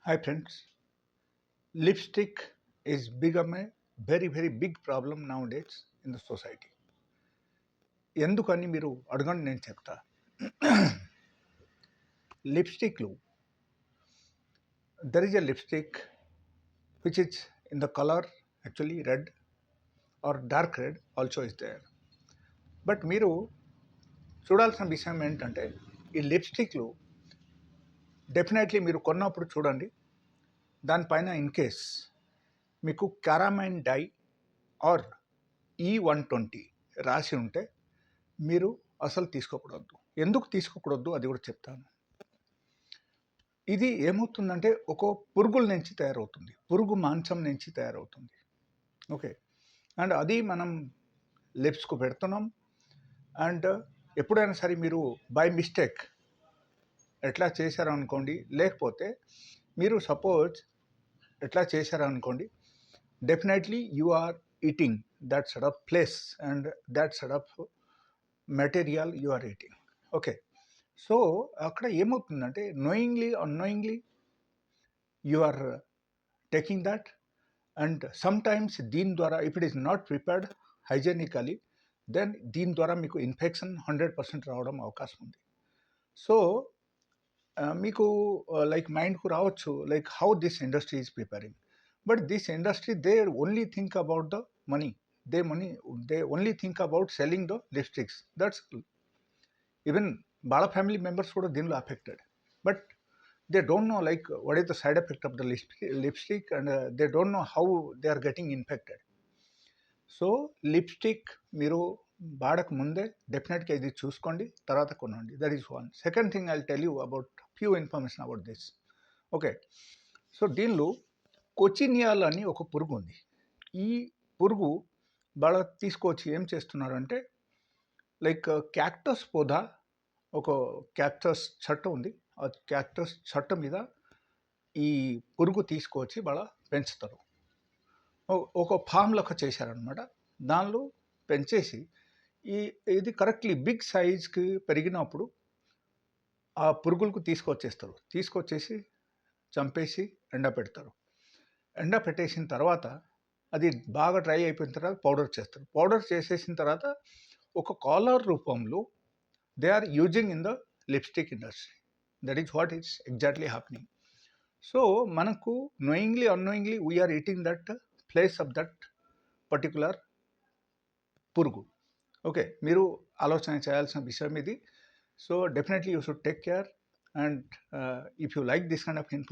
Hi friends, lipstick is become a very big problem nowadays in the society. ఎందుకని మీరు అడగండి నేను చెప్తా. లిప్స్టిక్లు there is a lipstick which is in the color actually red or dark red also is there. But మీరు చూడాల్సిన విషయం ఏంటంటే ఈ లిప్స్టిక్లు డెఫినెట్లీ మీరు కొన్నప్పుడు చూడండి దానిపైన ఇన్ కేస్ మీకు క్యారామైన్ డై ఆర్ E120 రాసి ఉంటే మీరు అసలు తీసుకోకూడదు. ఎందుకు తీసుకోకూడదు అది కూడా చెప్తాను. ఇది ఏమవుతుందంటే ఒక పురుగుల నుంచి తయారవుతుంది, పురుగు మాంసం నుంచి తయారవుతుంది. ఓకే, అండ్ అది మనం లిప్స్కు పెడుతున్నాం. అండ్ ఎప్పుడైనా సరే మీరు బై మిస్టేక్ ఎట్లా చేశారనుకోండి, లేకపోతే మీరు సపోజ్ ఎట్లా చేశారనుకోండి, definitely you are eating that side of place and that side of material you are eating. Okay, so అక్కడ ఏమవుతుందంటే knowingly unknowingly you are taking that, and sometimes దీని ద్వారా if it is not prepared hygienically then దీని ద్వారా మీకు infection 100% రావడం అవకాశం ఉంది. సో మీకు లైక్ మైండ్కు రావచ్చు like how this industry is preparing, but this industry they only think about the money, they only think about selling the lipsticks, that's even వాళ్ళ family members కూడా దీనిలో affected, but they don't know like what is the side effect of the lipstick and they don't know how they are getting infected. So lipstick మీరు వాడక ముందే డెఫినెట్గా ఇది చూసుకోండి, తర్వాత కొనండి. That is one. Second thing I tell you about few information about this. Okay, so దీనిలో కొచినియాల్ అని ఒక పురుగు ఉంది. ఈ పురుగు వాళ్ళ తీసుకొచ్చి ఏం చేస్తున్నారంటే లైక్ క్యాక్టస్ పౌధా, ఒక క్యాక్టస్ చెట్టు ఉంది, ఆ క్యాక్టస్ చెట్టు మీద ఈ పురుగు తీసుకొచ్చి వాళ్ళ పెంచుతారు. ఒక ఫామ్ లెక్క చేశారనమాట. దానిలో పెంచేసి ఇది కరెక్ట్లీ బిగ్ సైజ్కి పెరిగినప్పుడు ఆ పురుగులకు తీసుకొచ్చేసి చంపేసి ఎండపెడతారు. ఎండపెట్టేసిన తర్వాత అది బాగా డ్రై అయిపోయిన తర్వాత పౌడర్ చేస్తారు. పౌడర్ చేసేసిన తర్వాత ఒక కాలర్ రూపంలో they are using in the lipstick industry. That is what is exactly happening. So మనకు knowingly unknowingly we are eating that place of that particular పురుగు. ఓకే, మీరు ఆలోచన చేయాల్సిన విషయం ఇది. So definitely you should take care, and if you like this kind of information